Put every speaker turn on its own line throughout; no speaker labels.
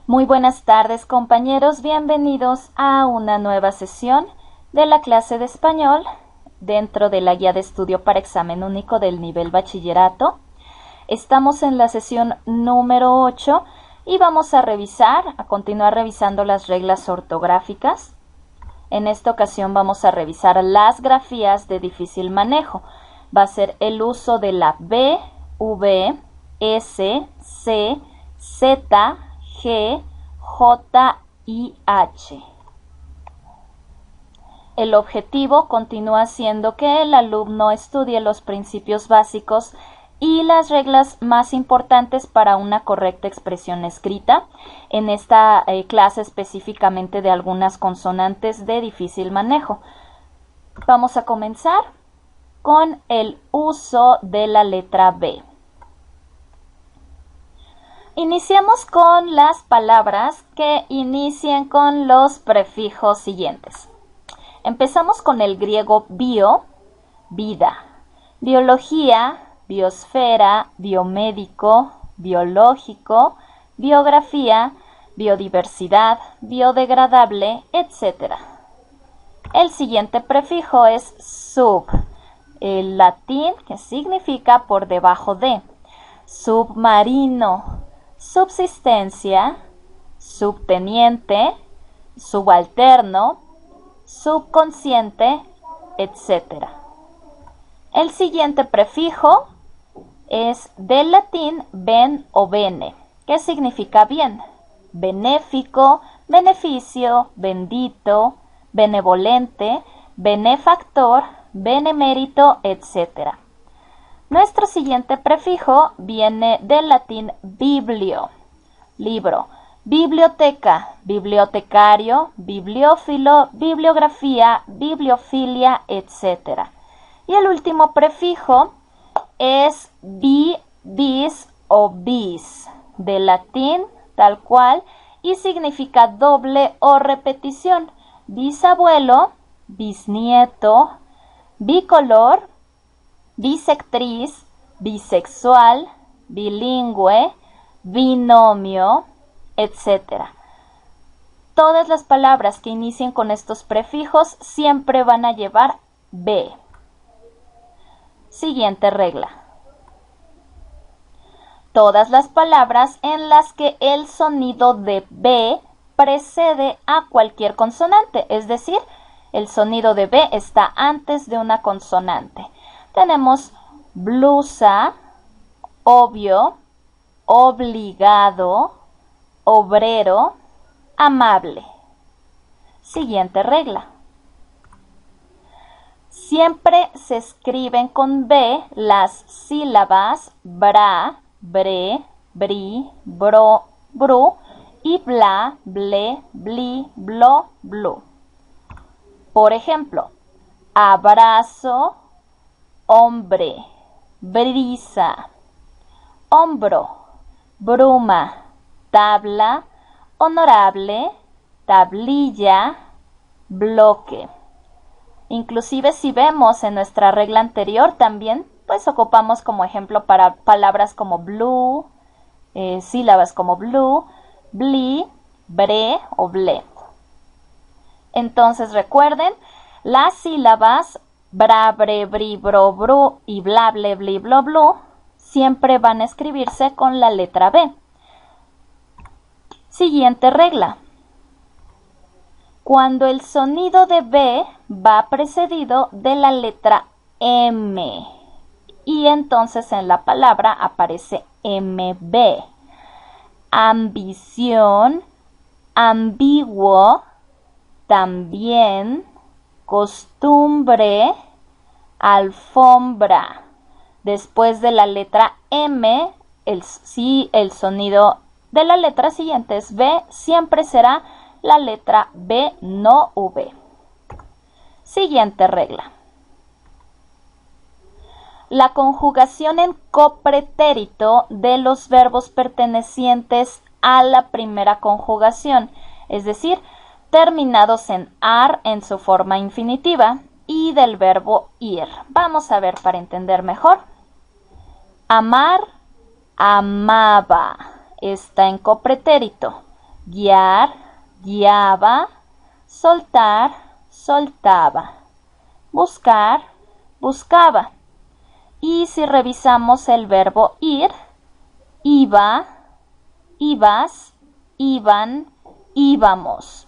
Muy buenas tardes, compañeros. Bienvenidos a una nueva sesión de la clase de español dentro de la guía de estudio para examen único del nivel bachillerato. Estamos en la sesión número 8 y vamos a continuar revisando las reglas ortográficas. En esta ocasión vamos a revisar las grafías de difícil manejo. Va a ser el uso de la B, V, S, C, Z, G, J y H. El objetivo continúa siendo que el alumno estudie los principios básicos y las reglas más importantes para una correcta expresión escrita. En esta clase específicamente de algunas consonantes de difícil manejo. Vamos a comenzar con el uso de la letra B. Iniciamos con las palabras que inicien con los prefijos siguientes. Empezamos con el griego bio, vida, biología, biosfera, biomédico, biológico, biografía, biodiversidad, biodegradable, etc. El siguiente prefijo es sub, el latín que significa por debajo de, submarino, subsistencia, subteniente, subalterno, subconsciente, etc. El siguiente prefijo es del latín ben o bene, que significa bien, benéfico, beneficio, bendito, benevolente, benefactor, benemérito, etc. Nuestro siguiente prefijo viene del latín biblio, libro, biblioteca, bibliotecario, bibliófilo, bibliografía, bibliofilia, etc. Y el último prefijo es bi, bis o bis, del latín tal cual, y significa doble o repetición, bisabuelo, bisnieto, bicolor, bisectriz, bisexual, bilingüe, binomio, etc. Todas las palabras que inicien con estos prefijos siempre van a llevar B. Siguiente regla. Todas las palabras en las que el sonido de B precede a cualquier consonante, es decir, el sonido de B está antes de una consonante. Tenemos blusa, obvio, obligado, obrero, amable. Siguiente regla. Siempre se escriben con B las sílabas bra, bre, bri, bro, bru y bla, ble, bli, blo, blu. Por ejemplo, abrazo, hombre, brisa, hombro, bruma, tabla, honorable, tablilla, bloque. Inclusive si vemos en nuestra regla anterior también, pues ocupamos como ejemplo para palabras como blue, sílabas como blue, bli, bre o ble. Entonces recuerden, las sílabas bra, bre, bri, bro, bru y bla, ble, bli, blo, blu siempre van a escribirse con la letra B. Siguiente regla. Cuando el sonido de B va precedido de la letra M y entonces en la palabra aparece MB. Ambición, ambiguo, también, costumbre, alfombra. Después de la letra M, el sonido de la letra siguiente es B, siempre será la letra B, no V. Siguiente regla. La conjugación en copretérito de los verbos pertenecientes a la primera conjugación, es decir, terminados en ar en su forma infinitiva y del verbo ir. Vamos a ver para entender mejor. Amar, amaba, está en copretérito. guiar, guiaba, soltar, soltaba, buscar, buscaba. Y si revisamos el verbo ir, iba, ibas, iban, íbamos.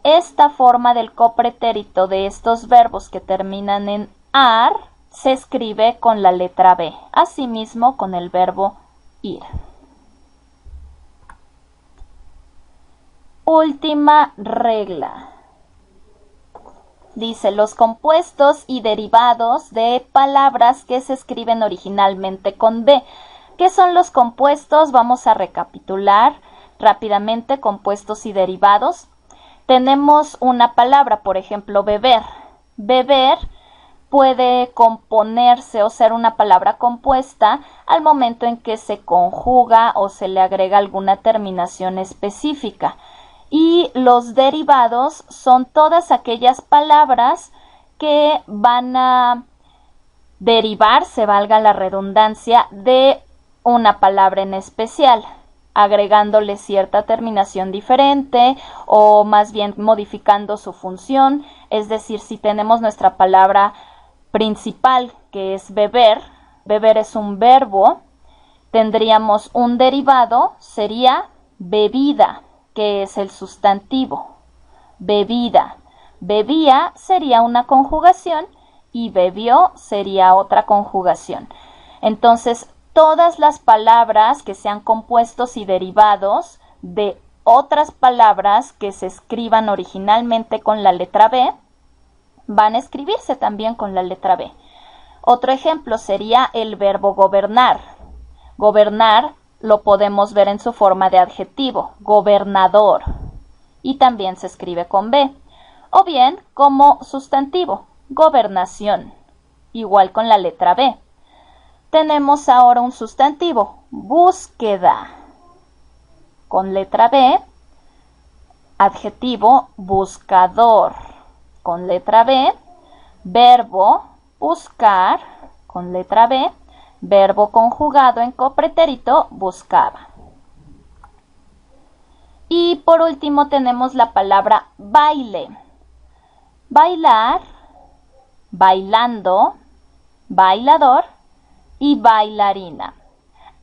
Esta forma del copretérito de estos verbos que terminan en ar se escribe con la letra B, asimismo con el verbo ir. Última regla. Dice, los compuestos y derivados de palabras que se escriben originalmente con B. ¿Qué son los compuestos? Vamos a recapitular rápidamente compuestos y derivados. Tenemos una palabra, por ejemplo, beber. Beber puede componerse o ser una palabra compuesta al momento en que se conjuga o se le agrega alguna terminación específica. Y los derivados son todas aquellas palabras que van a derivarse, valga la redundancia, de una palabra en especial, agregándole cierta terminación diferente o más bien modificando su función. Es decir, si tenemos nuestra palabra principal, que es beber, beber es un verbo, tendríamos un derivado, sería bebida, que es el sustantivo, bebida. Bebía sería una conjugación y bebió sería otra conjugación. Entonces, todas las palabras que sean compuestos y derivados de otras palabras que se escriban originalmente con la letra B, van a escribirse también con la letra B. Otro ejemplo sería el verbo gobernar. Gobernar lo podemos ver en su forma de adjetivo, gobernador, y también se escribe con B. O bien como sustantivo, gobernación, igual con la letra B. Tenemos ahora un sustantivo, búsqueda, con letra B. Adjetivo, buscador, con letra B. Verbo, buscar, con letra B. Verbo conjugado en copretérito, buscaba. Y por último tenemos la palabra baile. Bailar, bailando, bailador y bailarina.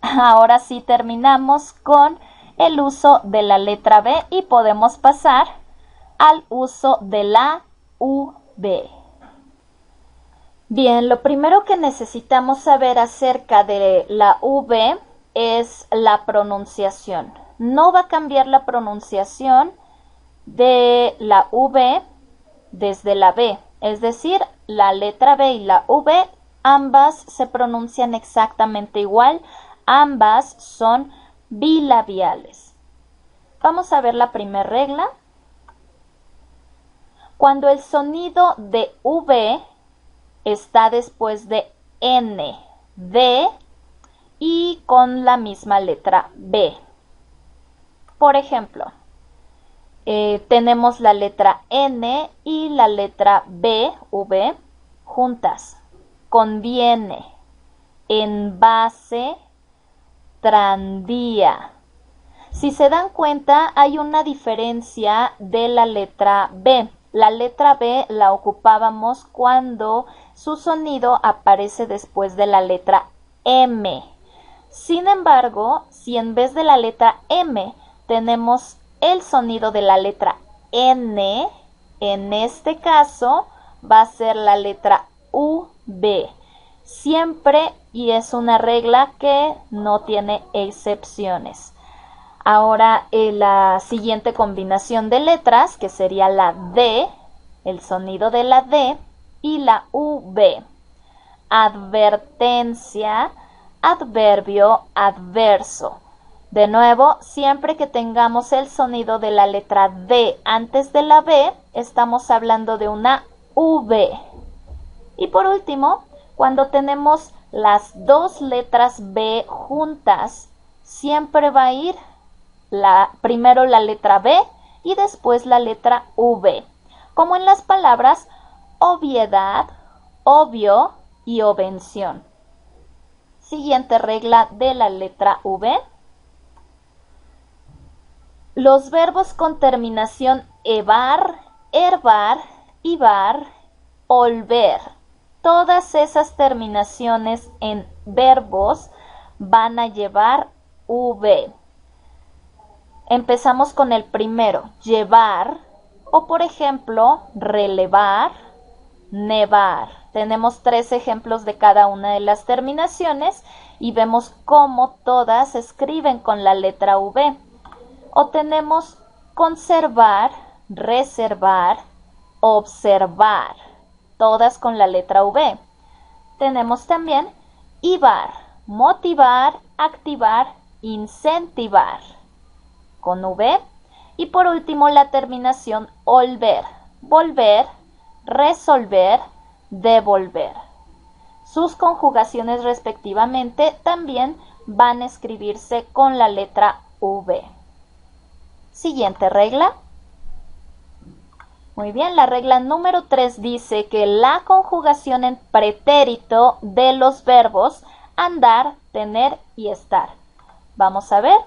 Ahora sí terminamos con el uso de la letra B y podemos pasar al uso de la V. Bien, lo primero que necesitamos saber acerca de la V es la pronunciación. No va a cambiar la pronunciación de la V desde la B, es decir, la letra B y la V, ambas se pronuncian exactamente igual, ambas son bilabiales. Vamos a ver la primera regla. Cuando el sonido de V está después de N, D y con la misma letra B. Por ejemplo, tenemos la letra N y la letra B, V, juntas. Conviene, envase, tranvía. Si se dan cuenta, hay una diferencia de la letra B. La letra B la ocupábamos cuando su sonido aparece después de la letra M. Sin embargo, si en vez de la letra M tenemos el sonido de la letra N, en este caso va a ser la letra V. Siempre, y es una regla que no tiene excepciones. Ahora la siguiente combinación de letras, que sería la D, el sonido de la D, y la V. Advertencia, adverbio, adverso. De nuevo, siempre que tengamos el sonido de la letra D antes de la B, estamos hablando de una V. Y por último, cuando tenemos las dos letras B juntas, siempre va a ir primero la letra B y después la letra V, como en las palabras obviedad, obvio y obvención. Siguiente regla de la letra V. Los verbos con terminación evar, herbar, ibar, olver. Todas esas terminaciones en verbos van a llevar V. Empezamos con el primero, llevar, o por ejemplo, relevar, nevar. Tenemos 3 ejemplos de cada una de las terminaciones y vemos cómo todas se escriben con la letra V. O tenemos conservar, reservar, observar, todas con la letra V. Tenemos también ibar, motivar, activar, incentivar, con V. Y por último la terminación olver, volver, resolver, devolver. Sus conjugaciones respectivamente también van a escribirse con la letra V. Siguiente regla. Muy bien, la regla número 3 dice que la conjugación en pretérito de los verbos andar, tener y estar. Vamos a ver.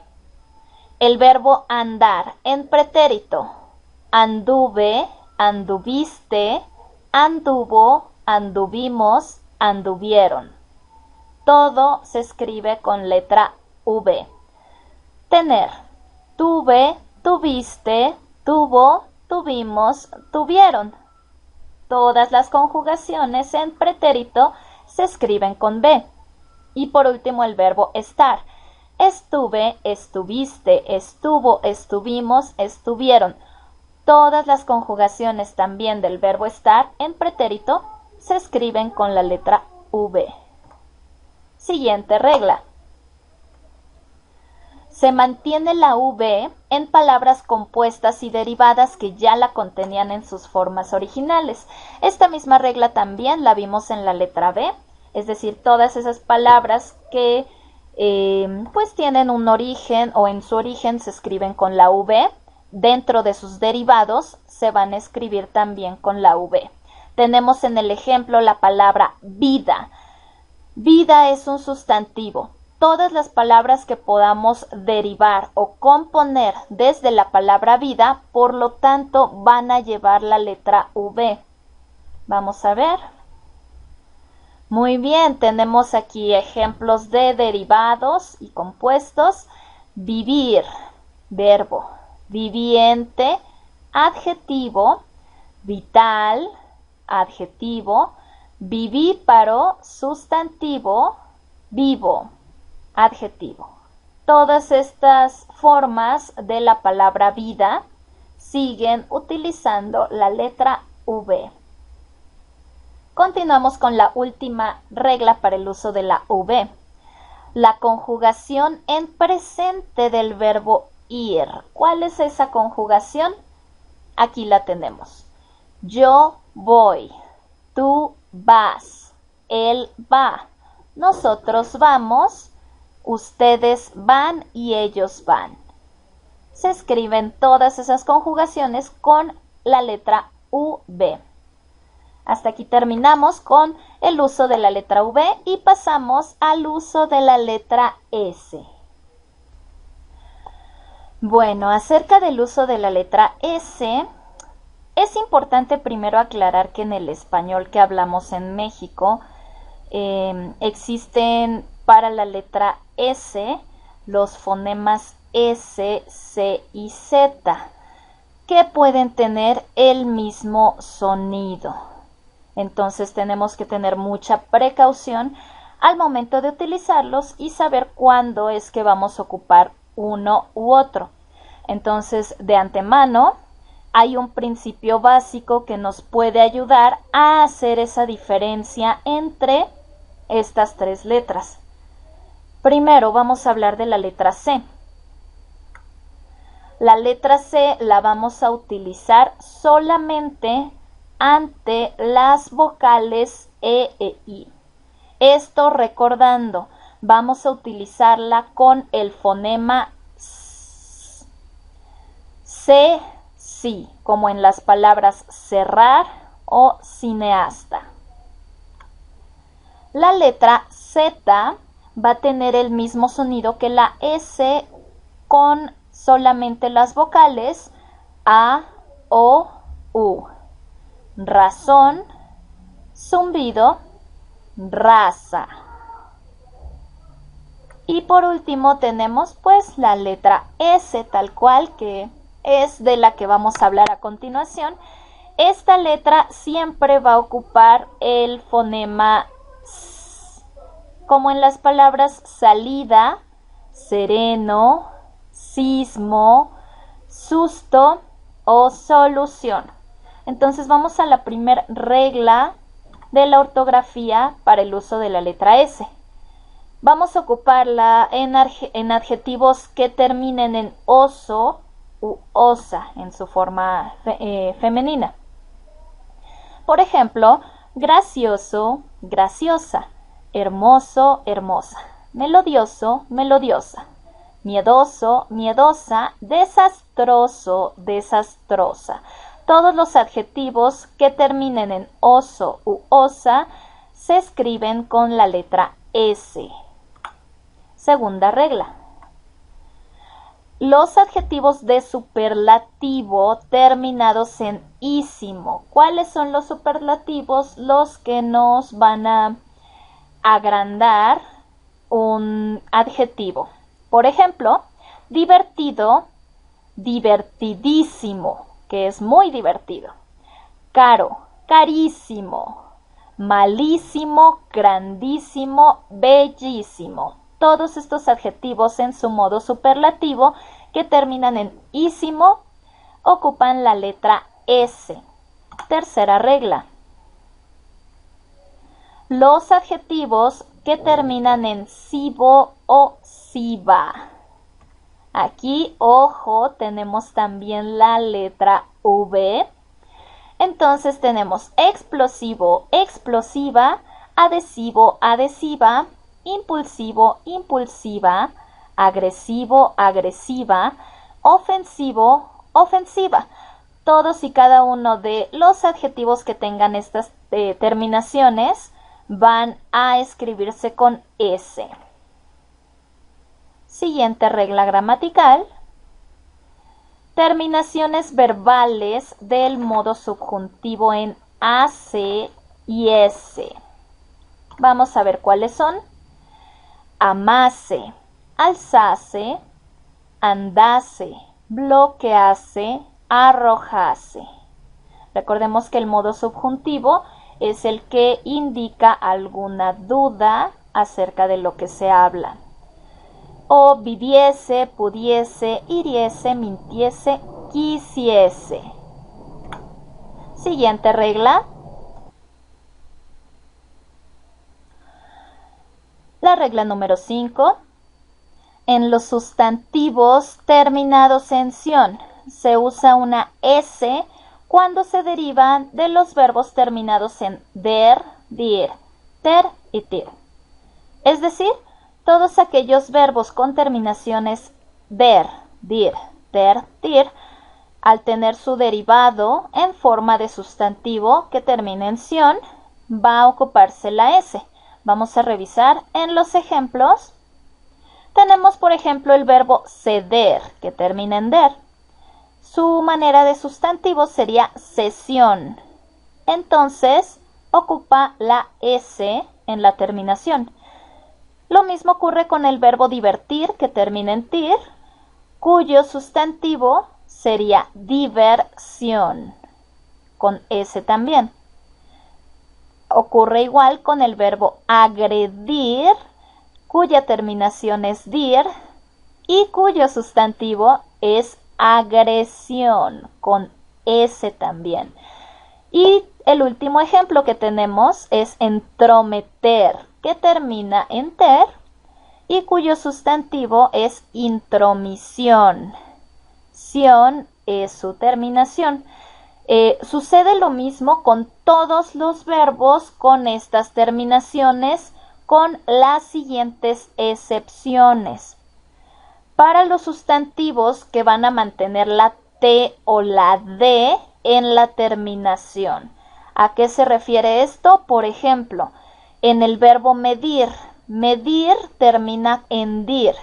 El verbo andar en pretérito: anduve, anduviste, anduvo, anduvimos, anduvieron. Todo se escribe con letra V. Tener: tuve, tuviste, tuvo, tuvimos, tuvieron. Todas las conjugaciones en pretérito se escriben con V. Y por último el verbo estar: estuve, estuviste, estuvo, estuvimos, estuvieron. Todas las conjugaciones también del verbo estar en pretérito se escriben con la letra V. Siguiente regla. Se mantiene la V en palabras compuestas y derivadas que ya la contenían en sus formas originales. Esta misma regla también la vimos en la letra B, es decir, todas esas palabras que pues tienen un origen o en su origen se escriben con la V, dentro de sus derivados se van a escribir también con la V. Tenemos en el ejemplo la palabra vida. Vida es un sustantivo. Todas las palabras que podamos derivar o componer desde la palabra vida, por lo tanto, van a llevar la letra V. Vamos a ver. Muy bien, tenemos aquí ejemplos de derivados y compuestos. Vivir, verbo. Viviente, adjetivo. Vital, adjetivo. Vivíparo, sustantivo. Vivo, adjetivo. Todas estas formas de la palabra vida siguen utilizando la letra V. Continuamos con la última regla para el uso de la V. La conjugación en presente del verbo ir. ¿Cuál es esa conjugación? Aquí la tenemos. Yo voy, tú vas, él va, nosotros vamos, ustedes van y ellos van. Se escriben todas esas conjugaciones con la letra V. Hasta aquí terminamos con el uso de la letra V y pasamos al uso de la letra S. Bueno, acerca del uso de la letra S, es importante primero aclarar que en el español que hablamos en México existen para la letra S los fonemas S, C y Z, que pueden tener el mismo sonido. Entonces tenemos que tener mucha precaución al momento de utilizarlos y saber cuándo es que vamos a ocupar uno u otro. Entonces, de antemano, hay un principio básico que nos puede ayudar a hacer esa diferencia entre estas 3 letras. Primero vamos a hablar de la letra C. La letra C la vamos a utilizar solamente ante las vocales E e I. Esto recordando, vamos a utilizarla con el fonema S. C, sí, como en las palabras cerrar o cineasta. La letra Z va a tener el mismo sonido que la S con solamente las vocales A, O, U. Razón, zumbido, raza. Y por último tenemos pues la letra S tal cual, que es de la que vamos a hablar a continuación. Esta letra siempre va a ocupar el fonema S, como en las palabras salida, sereno, sismo, susto o solución. Entonces vamos a la primera regla de la ortografía para el uso de la letra S. Vamos a ocuparla en adjetivos que terminen en oso u osa en su forma femenina. Por ejemplo, gracioso, graciosa, hermoso, hermosa, melodioso, melodiosa, miedoso, miedosa, desastroso, desastrosa. Todos los adjetivos que terminen en oso u osa se escriben con la letra S. Segunda regla. Los adjetivos de superlativo terminados en ísimo. ¿Cuáles son los superlativos? Los que nos van a agrandar un adjetivo. Por ejemplo, divertido, divertidísimo, que es muy divertido. Caro, carísimo. Malísimo, grandísimo, bellísimo. Todos estos adjetivos en su modo superlativo que terminan en ísimo ocupan la letra S. Tercera regla. Los adjetivos que terminan en sibo o siba. Aquí, ojo, tenemos también la letra V. Entonces tenemos explosivo, explosiva, adhesivo, adhesiva, impulsivo, impulsiva, agresivo, agresiva, ofensivo, ofensiva. Todos y cada uno de los adjetivos que tengan estas terminaciones van a escribirse con S. Siguiente regla gramatical. Terminaciones verbales del modo subjuntivo en AC y S. Vamos a ver cuáles son. Amase, alzase, andase, bloquease, arrojase. Recordemos que el modo subjuntivo es el que indica alguna duda acerca de lo que se habla. O viviese, pudiese, hiriese, mintiese, quisiese. Siguiente regla. La regla número 5. En los sustantivos terminados en ción se usa una S cuando se derivan de los verbos terminados en der, dir, ter y tir. Es decir, todos aquellos verbos con terminaciones der, dir, ter, tir, al tener su derivado en forma de sustantivo que termina en ción, va a ocuparse la S. Vamos a revisar en los ejemplos. Tenemos, por ejemplo, el verbo ceder, que termina en der. Su manera de sustantivo sería cesión. Entonces, ocupa la S en la terminación. Lo mismo ocurre con el verbo divertir, que termina en tir, cuyo sustantivo sería diversión, con S también. Ocurre igual con el verbo agredir, cuya terminación es dir y cuyo sustantivo es agresión, con S también. Y el último ejemplo que tenemos es entrometer, que termina en ter y cuyo sustantivo es intromisión. Sion es su terminación. Sucede lo mismo con todos los verbos con estas terminaciones, con las siguientes excepciones. Para los sustantivos que van a mantener la T o la D en la terminación. ¿A qué se refiere esto? Por ejemplo, en el verbo medir, medir termina en dir.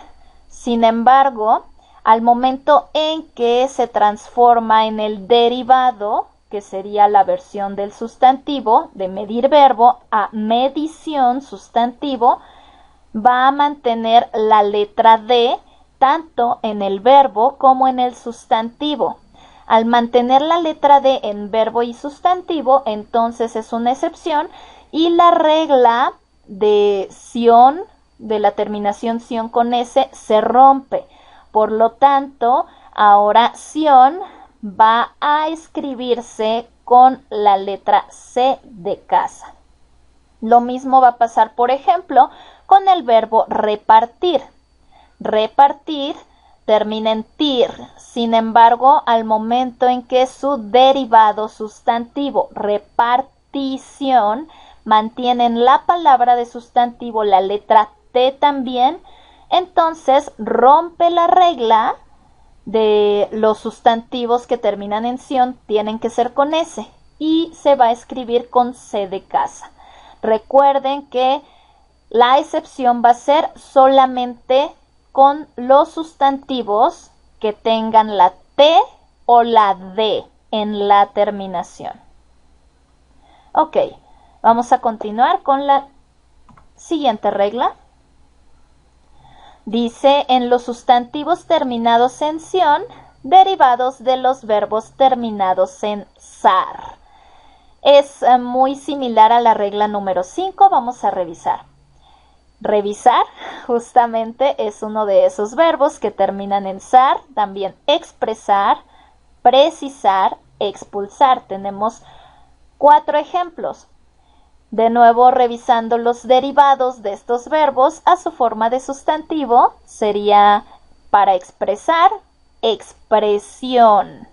Sin embargo, Al momento en que se transforma en el derivado, que sería la versión del sustantivo, de medir verbo a medición sustantivo, va a mantener la letra D tanto en el verbo como en el sustantivo. Al mantener la letra D en verbo y sustantivo, entonces es una excepción y la regla de ción, de la terminación ción con S, se rompe. Por lo tanto, ahora ción va a escribirse con la letra C de casa. Lo mismo va a pasar, por ejemplo, con el verbo repartir. Repartir termina en tir, sin embargo, al momento en que su derivado sustantivo, repartición, mantiene en la palabra de sustantivo la letra T también, entonces rompe la regla de los sustantivos que terminan en ción, tienen que ser con S y se va a escribir con C de casa. Recuerden que la excepción va a ser solamente con los sustantivos que tengan la T o la D en la terminación. Ok, vamos a continuar con la siguiente regla. Dice, en los sustantivos terminados en ción, derivados de los verbos terminados en sar. Es muy similar a la regla número 5, vamos a revisar. Revisar justamente es uno de esos verbos que terminan en sar, también expresar, precisar, expulsar. Tenemos 4 ejemplos. De nuevo, revisando los derivados de estos verbos a su forma de sustantivo, sería para expresar, expresión.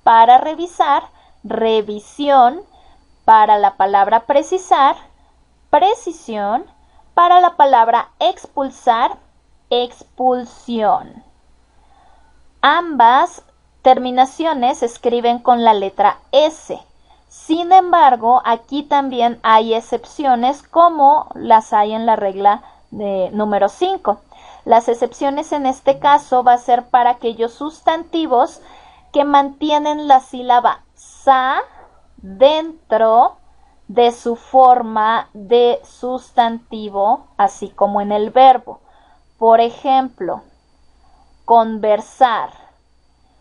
Para revisar, revisión. Para la palabra precisar, precisión. Para la palabra expulsar, expulsión. Ambas terminaciones se escriben con la letra S. Sin embargo, aquí también hay excepciones como las hay en la regla de número 5. Las excepciones en este caso va a ser para aquellos sustantivos que mantienen la sílaba sa dentro de su forma de sustantivo, así como en el verbo. Por ejemplo, conversar.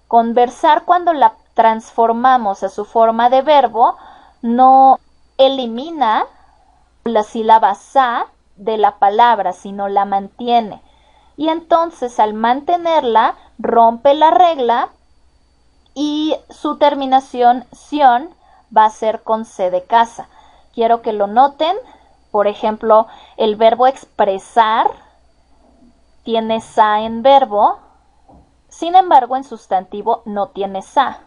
Conversar, cuando la transformamos a su forma de verbo, no elimina la sílaba sa de la palabra, sino la mantiene. Y entonces, al mantenerla, rompe la regla y su terminación ción va a ser con C de casa. Quiero que lo noten. Por ejemplo, el verbo expresar tiene sa en verbo, sin embargo en sustantivo no tiene sa.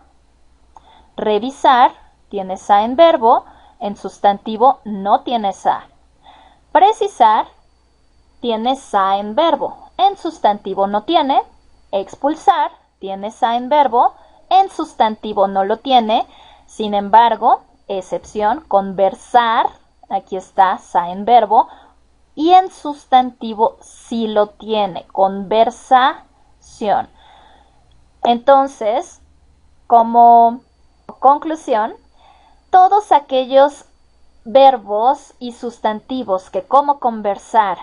Revisar tiene sa en verbo, en sustantivo no tiene sa. Precisar tiene sa en verbo, en sustantivo no tiene. Expulsar tiene sa en verbo, en sustantivo no lo tiene. Sin embargo, excepción, conversar, aquí está sa en verbo, y en sustantivo sí lo tiene, conversación. Entonces, como conclusión, todos aquellos verbos y sustantivos que, como conversar,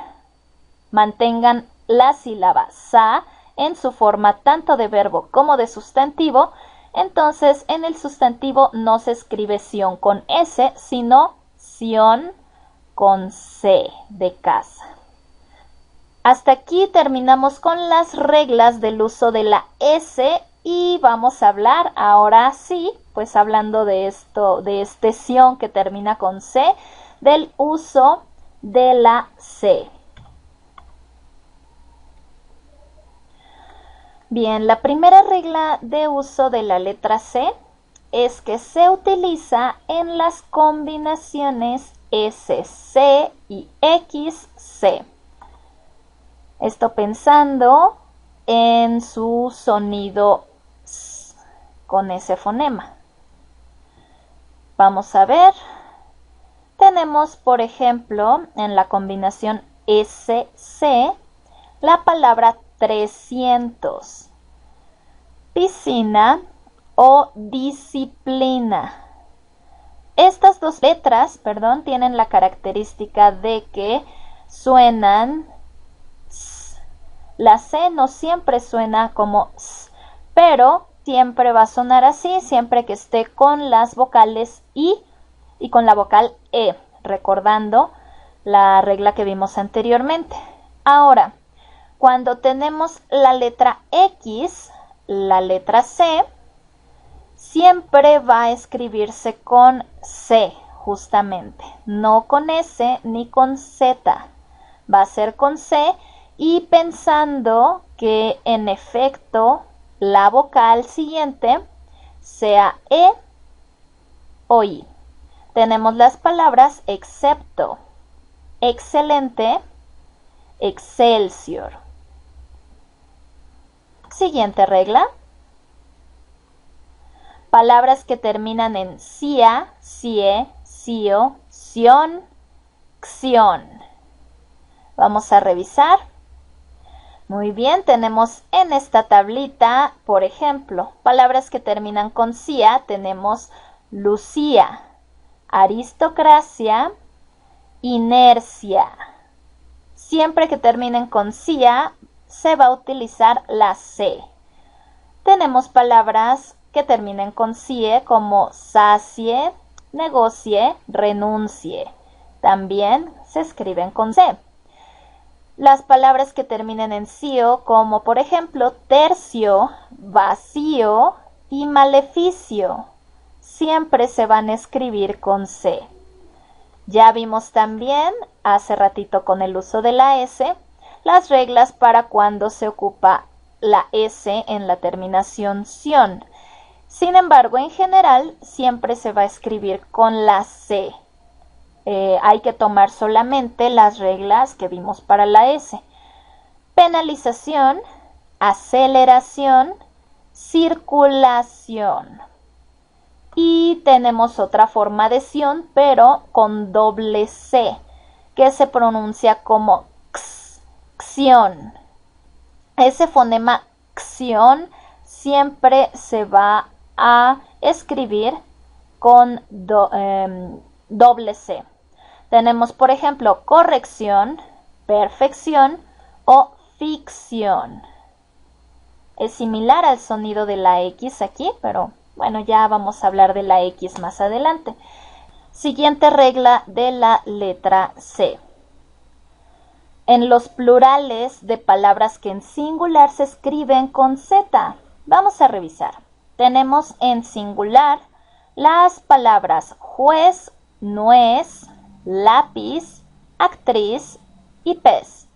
mantengan la sílaba sa en su forma tanto de verbo como de sustantivo, entonces en el sustantivo no se escribe ción con S, sino ción con C de casa. Hasta aquí terminamos con las reglas del uso de la S y vamos a hablar ahora sí, pues hablando de esto, de este ción que termina con C, del uso de la C. Bien, la primera regla de uso de la letra C es que se utiliza en las combinaciones SC y XC. Esto pensando en su sonido S con ese fonema. Vamos a ver. Tenemos, por ejemplo, en la combinación SC la palabra 300. piscina o disciplina. Estas dos letras, tienen la característica de que suenan s. La C no siempre suena como s, pero siempre va a sonar así, siempre que esté con las vocales I y con la vocal E, recordando la regla que vimos anteriormente. Ahora, cuando tenemos la letra X, la letra C, siempre va a escribirse con C, justamente, no con S ni con Z, va a ser con C, y pensando que en efecto la vocal siguiente sea E o I. Tenemos las palabras excepto, excelente, excelsior. Siguiente regla. Palabras que terminan en cia, cie, cio, ción, xión. Vamos a revisar. Muy bien, tenemos en esta tablita, por ejemplo, palabras que terminan con cia. Tenemos lucía, aristocracia, inercia. Siempre que terminen con cia, se va a utilizar la C. Tenemos palabras que terminen con cie como sacie, negocie, renuncie. También se escriben con C. Las palabras que terminen en cio, como por ejemplo tercio, vacío y maleficio, siempre se van a escribir con C. Ya vimos también, hace ratito con el uso de la S, las reglas para cuando se ocupa la S en la terminación ción. Sin embargo, en general, siempre se va a escribir con la C. Hay que tomar solamente las reglas que vimos para la S. Penalización, aceleración, circulación. Y tenemos otra forma de ción, pero con doble C, que se pronuncia como x, xión. Ese fonema xión siempre se va a escribir con doble C. Tenemos, por ejemplo, corrección, perfección o ficción. Es similar al sonido de la X aquí, pero bueno, ya vamos a hablar de la X más adelante. Siguiente regla de la letra C. En los plurales de palabras que en singular se escriben con Z. Vamos a revisar. Tenemos en singular las palabras juez, nuez, lápiz, actriz y pez.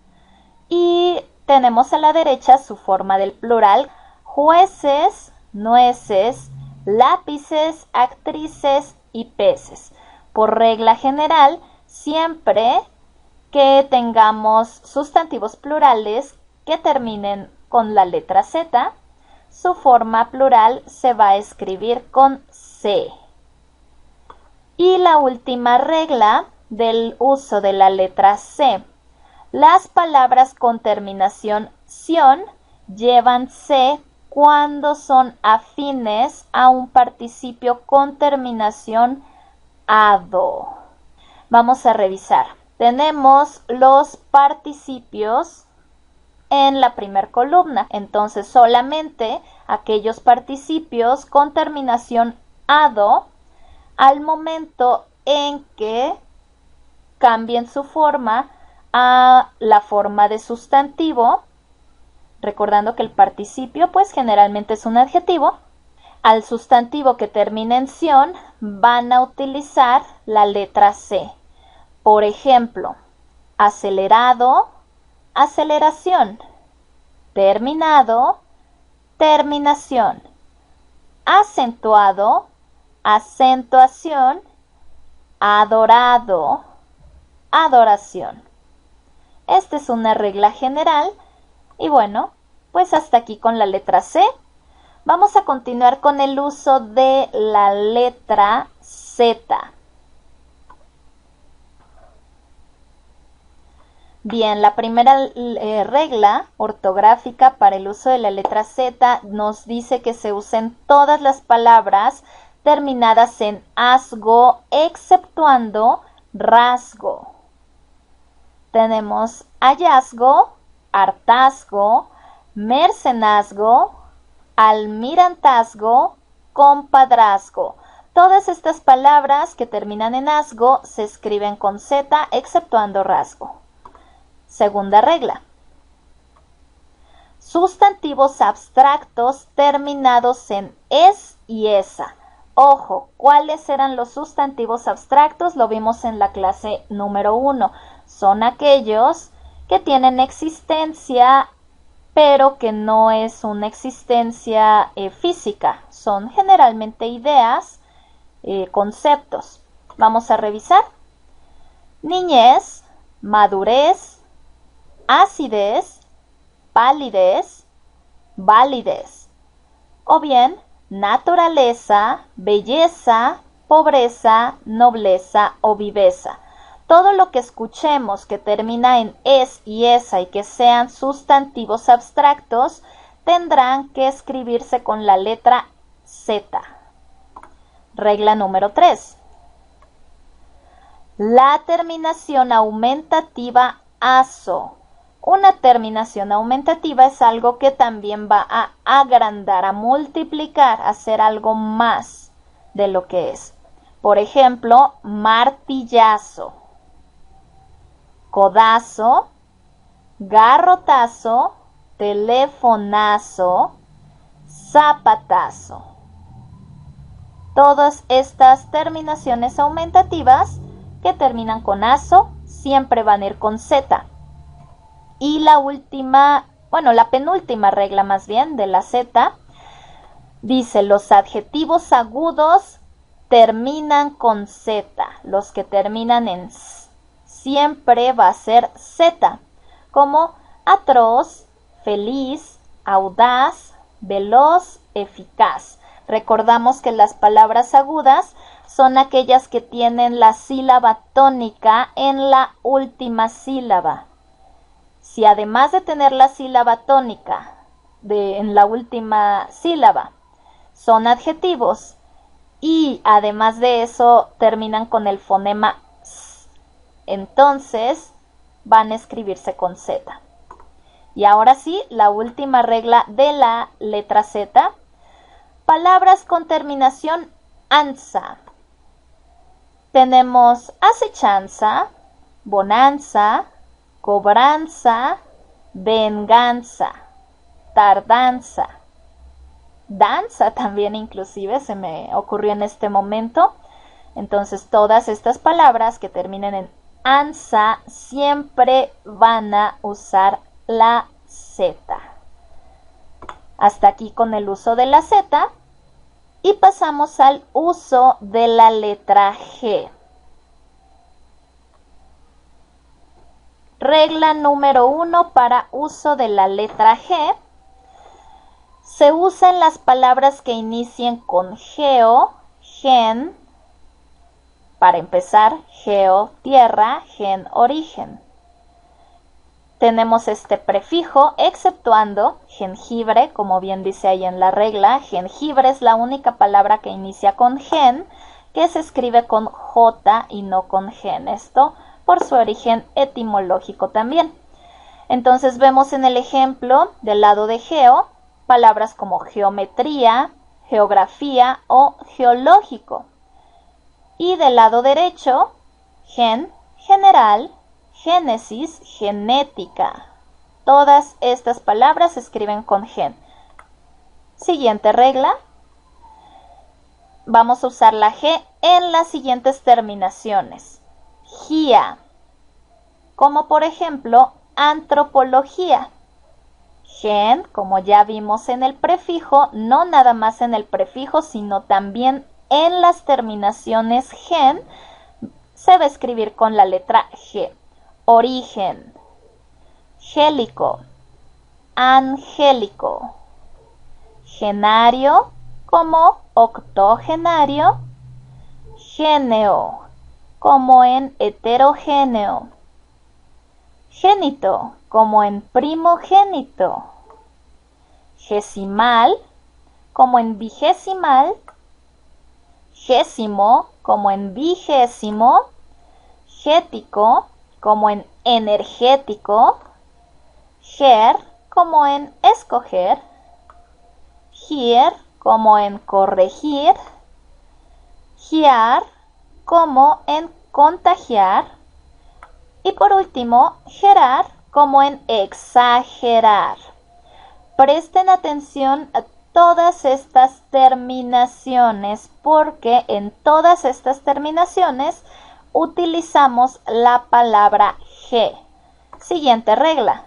Y tenemos a la derecha su forma del plural: jueces, nueces, lápices, actrices y peces. Por regla general, siempre que tengamos sustantivos plurales que terminen con la letra Z, su forma plural se va a escribir con C. Y la última regla del uso de la letra C. Las palabras con terminación ción llevan C cuando son afines a un participio con terminación ado. Vamos a revisar. Tenemos los participios en la primera columna. Entonces, solamente aquellos participios con terminación ado, al momento en que cambien su forma a la forma de sustantivo, recordando que el participio pues generalmente es un adjetivo, al sustantivo que termina en ción van a utilizar la letra C. Por ejemplo, acelerado, aceleración, terminado, terminación, acentuado, acentuación, adorado, adoración. Esta es una regla general y bueno, pues hasta aquí con la letra C. Vamos a continuar con el uso de la letra Z. Bien, la primera regla ortográfica para el uso de la letra Z nos dice que se usen todas las palabras terminadas en asgo, exceptuando rasgo. Tenemos hallazgo, hartazgo, mercenazgo, almirantazgo, compadrazgo. Todas estas palabras que terminan en asgo se escriben con Z, exceptuando rasgo. Segunda regla. Sustantivos abstractos terminados en es y esa. Ojo, ¿cuáles eran los sustantivos abstractos? Lo vimos en la clase número 1. Son aquellos que tienen existencia, pero que no es una existencia física. Son generalmente ideas, conceptos. Vamos a revisar. Niñez, madurez, acidez, palidez, validez. O bien, naturaleza, belleza, pobreza, nobleza o viveza. Todo lo que escuchemos que termina en es y esa y que sean sustantivos abstractos tendrán que escribirse con la letra Z. Regla número 3. La terminación aumentativa aso. Una terminación aumentativa es algo que también va a agrandar, a multiplicar, a hacer algo más de lo que es. Por ejemplo, martillazo, codazo, garrotazo, telefonazo, zapatazo. Todas estas terminaciones aumentativas que terminan con aso siempre van a ir con Z. Y la penúltima regla más bien de la Z dice: los adjetivos agudos terminan con Z. Los que terminan en S siempre va a ser Z, como atroz, feliz, audaz, veloz, eficaz. Recordamos que las palabras agudas son aquellas que tienen la sílaba tónica en la última sílaba. Si además de tener la sílaba tónica en la última sílaba son adjetivos y además de eso terminan con el fonema S, entonces van a escribirse con Z. Y ahora sí, la última regla de la letra Z. Palabras con terminación anza. Tenemos acechanza, bonanza, cobranza, venganza, tardanza, danza también inclusive se me ocurrió en este momento. Entonces todas estas palabras que terminen en anza siempre van a usar la Z. Hasta aquí con el uso de la Z y pasamos al uso de la letra G. Regla número 1 para uso de la letra G. Se usan las palabras que inicien con geo, gen. Para empezar, geo, tierra, gen, origen. Tenemos este prefijo, exceptuando jengibre, como bien dice ahí en la regla. Jengibre es la única palabra que inicia con gen, que se escribe con J y no con gen. Esto por su origen etimológico también. Entonces vemos en el ejemplo del lado de geo, palabras como geometría, geografía o geológico. Y del lado derecho, gen, general, génesis, genética. Todas estas palabras se escriben con gen. Siguiente regla. Vamos a usar la G en las siguientes terminaciones. Gía, como por ejemplo antropología. Gen, como ya vimos en el prefijo, no nada más en el prefijo, sino también en las terminaciones gen, se va a escribir con la letra G. Origen, gélico, angélico, genario, como octogenario, géneo, como en heterogéneo, Génito, como en primogénito. Gesimal, como en vigesimal. Gésimo, como en vigésimo. Gético, como en energético. Ger, como en escoger. Gier, como en corregir. Giar, como en contagiar. Y por último, gerar, como en exagerar. Presten atención a todas estas terminaciones porque en todas estas terminaciones utilizamos la palabra G. Siguiente regla.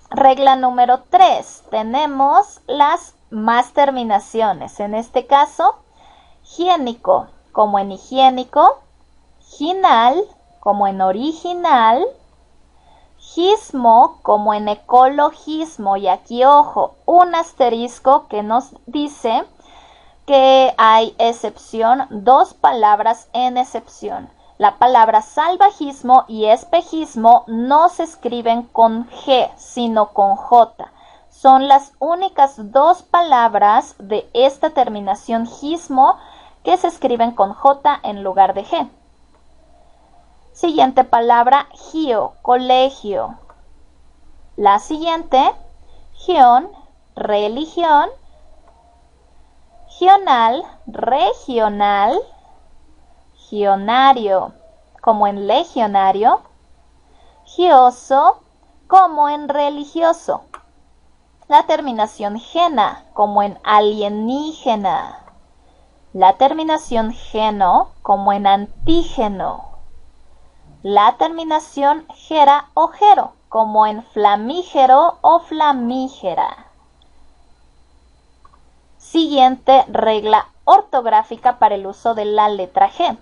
Regla número 3. Tenemos las más terminaciones. En este caso, higiénico, como en higiénico. Ginal, como en original. Gismo, como en ecologismo. Y aquí, ojo, un asterisco que nos dice que hay excepción, dos palabras en excepción. La palabra salvajismo y espejismo no se escriben con G, sino con J. Son las únicas dos palabras de esta terminación gismo que se escriben con J en lugar de G. Siguiente palabra, gio, colegio. La siguiente, gion, religión. Gional, regional. Gionario, como en legionario. Gioso, como en religioso. La terminación gena, como en alienígena. La terminación geno, como en antígeno. La terminación gera o gero, como en flamígero o flamígera. Siguiente regla ortográfica para el uso de la letra G.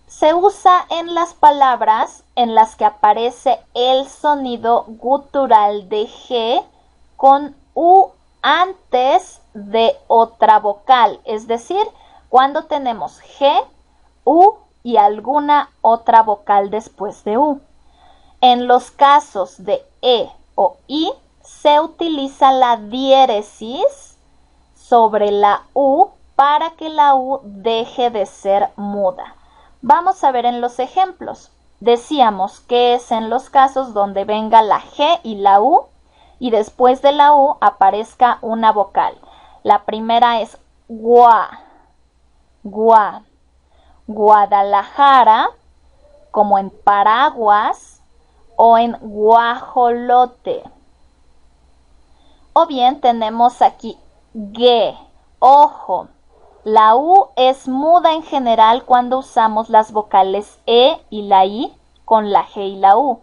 Se usa en las palabras en las que aparece el sonido gutural de G con U antes de otra vocal, es decir, cuando tenemos G, U y alguna otra vocal después de U. En los casos de E o I se utiliza la diéresis sobre la U para que la U deje de ser muda. Vamos a ver en los ejemplos. Decíamos que es en los casos donde venga la G y la U y después de la U aparezca una vocal. La primera es gua, gua. Guadalajara, como en paraguas o en guajolote. O bien tenemos aquí ge, ojo. La U es muda en general cuando usamos las vocales E y la I con la G y la U.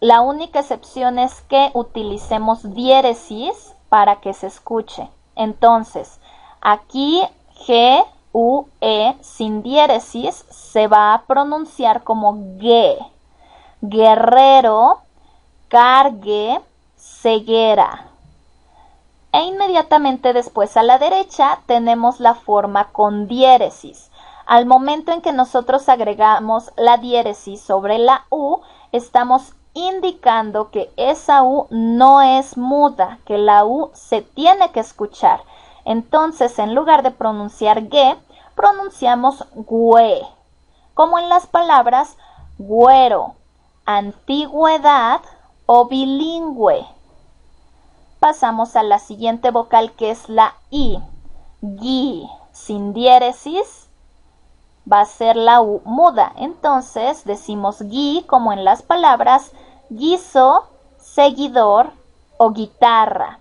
La única excepción es que utilicemos diéresis para que se escuche. Entonces, aquí G, U, E sin diéresis se va a pronunciar como ge. Guerrero, cargue, ceguera. E inmediatamente después a la derecha tenemos la forma con diéresis. Al momento en que nosotros agregamos la diéresis sobre la U, estamos indicando que esa U no es muda, que la U se tiene que escuchar. Entonces, en lugar de pronunciar ge, pronunciamos güe, como en las palabras güero, antigüedad o bilingüe. Pasamos a la siguiente vocal que es la I. Gui, sin diéresis, va a ser la U muda. Entonces decimos gui como en las palabras guiso, seguidor o guitarra.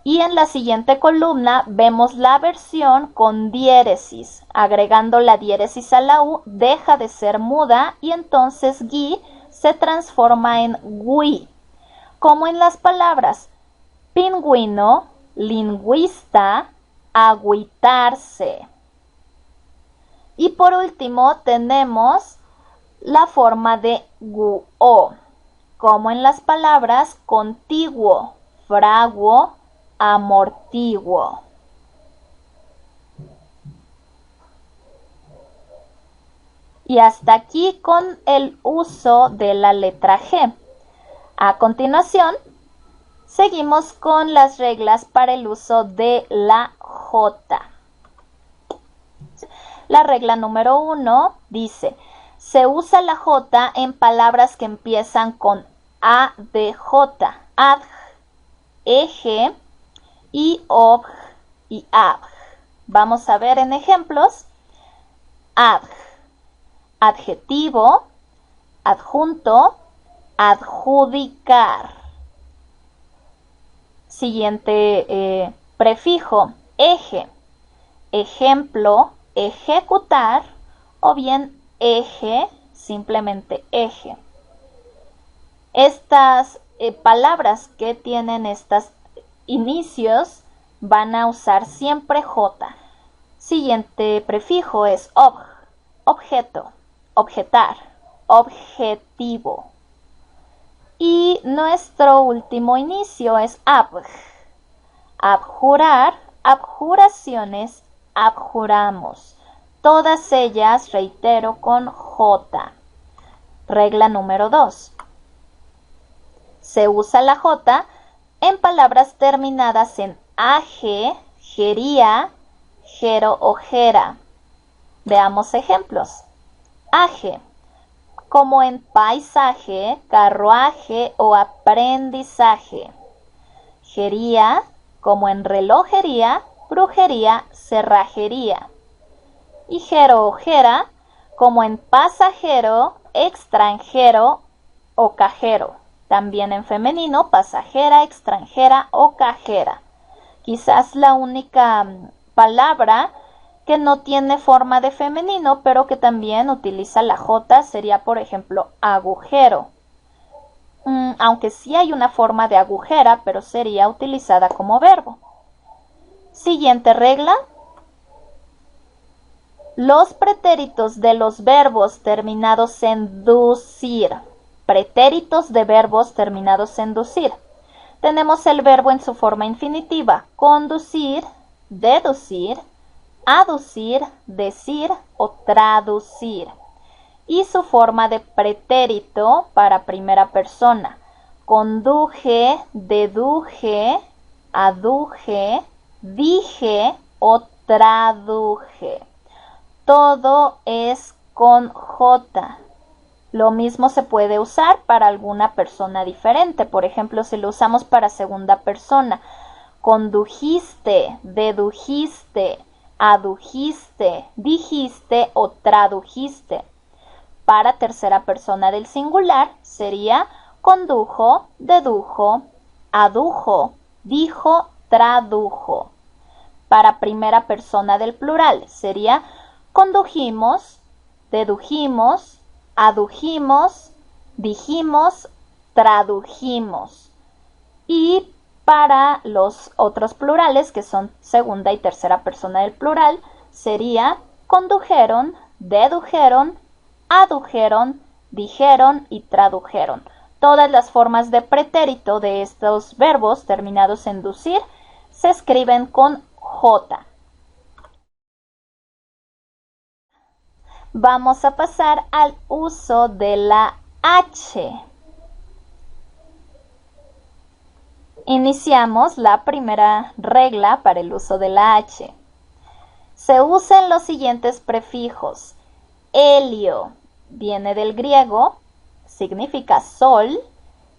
Y en la siguiente columna vemos la versión con diéresis. Agregando la diéresis a la U deja de ser muda y entonces gui se transforma en gui. Como en las palabras pingüino, lingüista, agüitarse. Y por último tenemos la forma de guo, como en las palabras contiguo, fraguo, amortiguo. Y hasta aquí con el uso de la letra G. A continuación, seguimos con las reglas para el uso de la J. La regla número 1 dice, se usa la J en palabras que empiezan con ADJ, adj, eg y obj y abj. Vamos a ver en ejemplos. Adj, adjetivo, adjunto, adjudicar. Siguiente prefijo, eje, ejemplo, ejecutar o bien eje, simplemente eje. Estas palabras que tienen estos inicios van a usar siempre J. Siguiente prefijo es obj, objeto, objetar, objetivo. Y nuestro último inicio es abj, abjurar, abjuraciones, abjuramos. Todas ellas, reitero, con J. Regla número 2. Se usa la J en palabras terminadas en AG, jería, jero o jera. Veamos ejemplos. AG, como en paisaje, carruaje o aprendizaje. Jería, como en relojería, brujería, cerrajería. Y jero o jera, como en pasajero, extranjero o cajero. También en femenino, pasajera, extranjera o cajera. Quizás la única palabra que no tiene forma de femenino, pero que también utiliza la J, sería por ejemplo agujero. Aunque sí hay una forma de agujera, pero sería utilizada como verbo. Siguiente regla. Los pretéritos de los verbos terminados en ducir. Pretéritos de verbos terminados en ducir. Tenemos el verbo en su forma infinitiva, conducir, deducir, aducir, decir o traducir. Y su forma de pretérito para primera persona, conduje, deduje, aduje, dije o traduje. Todo es con J. Lo mismo se puede usar para alguna persona diferente. Por ejemplo, si lo usamos para segunda persona, condujiste, dedujiste, adujiste, dijiste o tradujiste. Para tercera persona del singular sería condujo, dedujo, adujo, dijo, tradujo. Para primera persona del plural sería condujimos, dedujimos, adujimos, dijimos, tradujimos. Y para los otros plurales, que son segunda y tercera persona del plural, sería condujeron, dedujeron, adujeron, dijeron y tradujeron. Todas las formas de pretérito de estos verbos terminados en ducir se escriben con J. Vamos a pasar al uso de la H. Iniciamos la primera regla para el uso de la H. Se usan los siguientes prefijos. Helio viene del griego, significa sol,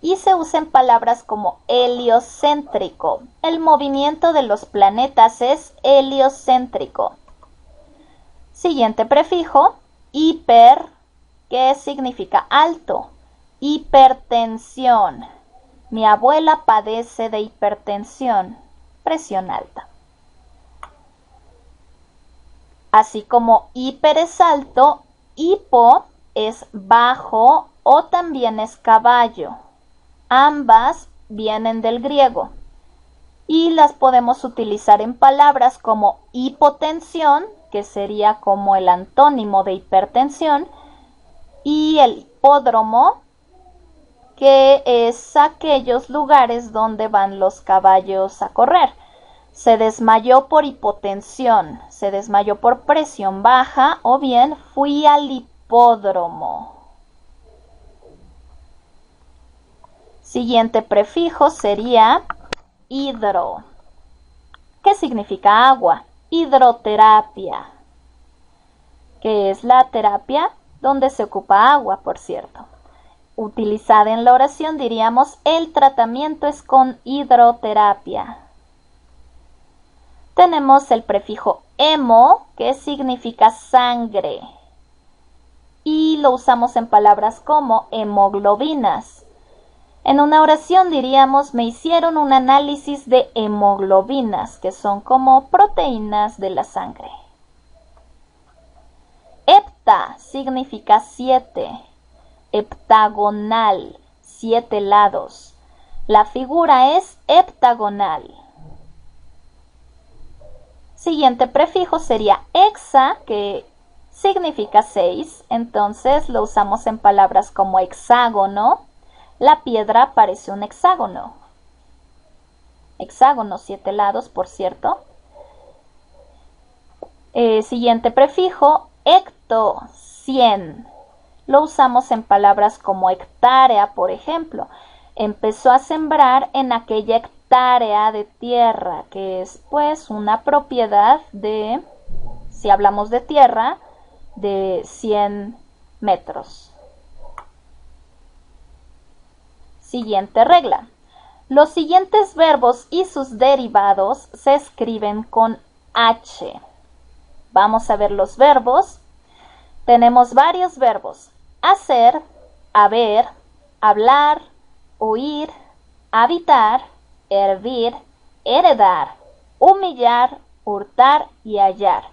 y se usa en palabras como heliocéntrico. El movimiento de los planetas es heliocéntrico. Siguiente prefijo, hiper, que significa alto. Hipertensión. Mi abuela padece de hipertensión, presión alta. Así como hiper es alto, hipo es bajo o también es caballo. Ambas vienen del griego y las podemos utilizar en palabras como hipotensión, que sería como el antónimo de hipertensión, y el hipódromo, que es aquellos lugares donde van los caballos a correr. Se desmayó por hipotensión, se desmayó por presión baja, o bien fui al hipódromo. Siguiente prefijo sería hidro. ¿Qué significa agua? Hidroterapia, que es la terapia donde se ocupa agua, por cierto. Utilizada en la oración diríamos, el tratamiento es con hidroterapia. Tenemos el prefijo hemo, que significa sangre, y lo usamos en palabras como hemoglobinas. En una oración diríamos, me hicieron un análisis de hemoglobinas, que son como proteínas de la sangre. Hepta significa 7, heptagonal, 7 lados. La figura es heptagonal. Siguiente prefijo sería hexa, que significa 6, entonces lo usamos en palabras como hexágono. La piedra parece un hexágono. Hexágono, 7 lados, por cierto. Siguiente prefijo, hecto, 100. Lo usamos en palabras como hectárea, por ejemplo. Empezó a sembrar en aquella hectárea de tierra, que es pues una propiedad de, si hablamos de tierra, de 100 metros. Siguiente regla. Los siguientes verbos y sus derivados se escriben con H. Vamos a ver los verbos. Tenemos varios verbos. Hacer, haber, hablar, oír, habitar, hervir, heredar, humillar, hurtar y hallar.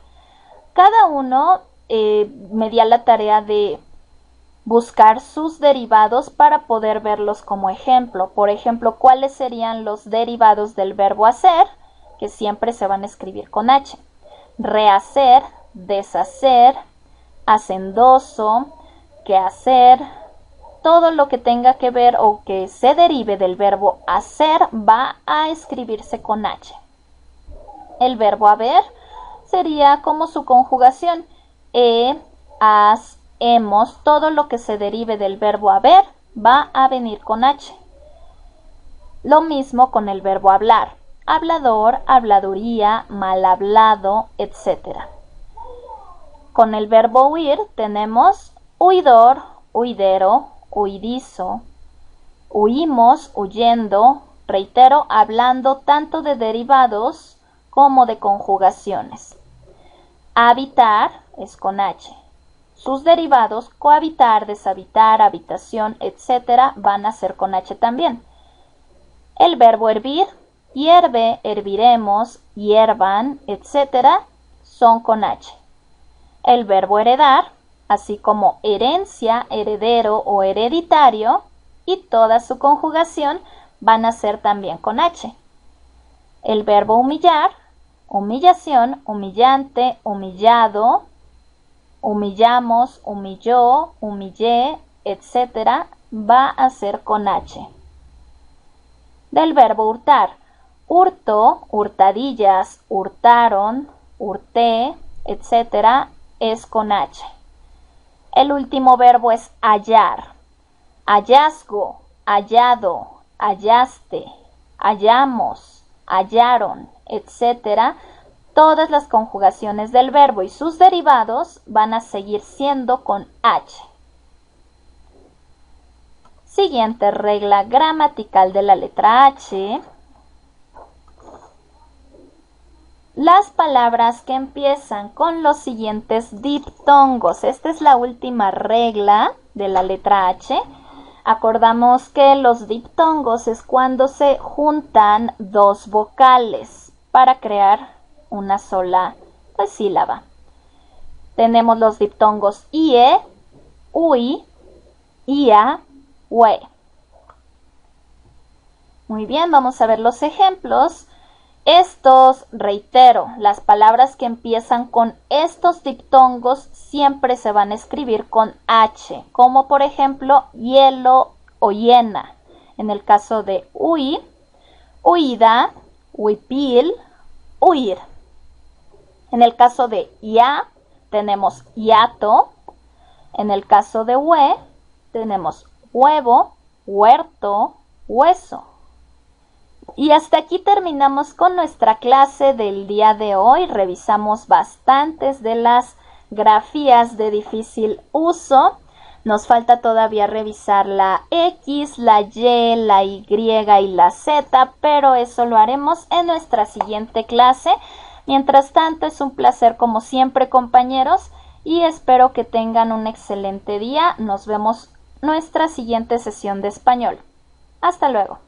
Cada uno me dio la tarea de buscar sus derivados para poder verlos como ejemplo. Por ejemplo, ¿cuáles serían los derivados del verbo hacer? Que siempre se van a escribir con H. Rehacer, deshacer, hacendoso, quehacer. Todo lo que tenga que ver o que se derive del verbo hacer va a escribirse con H. El verbo haber sería como su conjugación. Has, hemos, todo lo que se derive del verbo haber va a venir con H. Lo mismo con el verbo hablar. Hablador, habladuría, mal hablado, etc. Con el verbo huir tenemos huidor, huidero, huidizo, huimos, huyendo, reitero, hablando tanto de derivados como de conjugaciones. Habitar es con H. Sus derivados, cohabitar, deshabitar, habitación, etc., van a ser con H también. El verbo hervir, hierve, herviremos, hiervan, etc., son con H. El verbo heredar, así como herencia, heredero o hereditario, y toda su conjugación van a ser también con H. El verbo humillar, humillación, humillante, humillado, humillamos, humilló, humillé, etc., va a ser con H. Del verbo hurtar, hurto, hurtadillas, hurtaron, hurté, etc., es con H. El último verbo es hallar. Hallazgo, hallado, hallaste, hallamos, hallaron, etc., todas las conjugaciones del verbo y sus derivados van a seguir siendo con H. Siguiente regla gramatical de la letra H. Las palabras que empiezan con los siguientes diptongos. Esta es la última regla de la letra H. Acordamos que los diptongos es cuando se juntan dos vocales para crear una sola sílaba. Tenemos los diptongos IE, UI, IA, UE. Muy bien, vamos a ver los ejemplos. Estos, reitero, las palabras que empiezan con estos diptongos siempre se van a escribir con H, como por ejemplo hielo o hiena. En el caso de UI, huida, huipil, huir. En el caso de ya, tenemos hiato. En el caso de hue, tenemos huevo, huerto, hueso. Y hasta aquí terminamos con nuestra clase del día de hoy. Revisamos bastantes de las grafías de difícil uso. Nos falta todavía revisar la X, la Y, la Y y la Z, pero eso lo haremos en nuestra siguiente clase. Mientras tanto, es un placer como siempre, compañeros, y espero que tengan un excelente día. Nos vemos en nuestra siguiente sesión de español. Hasta luego.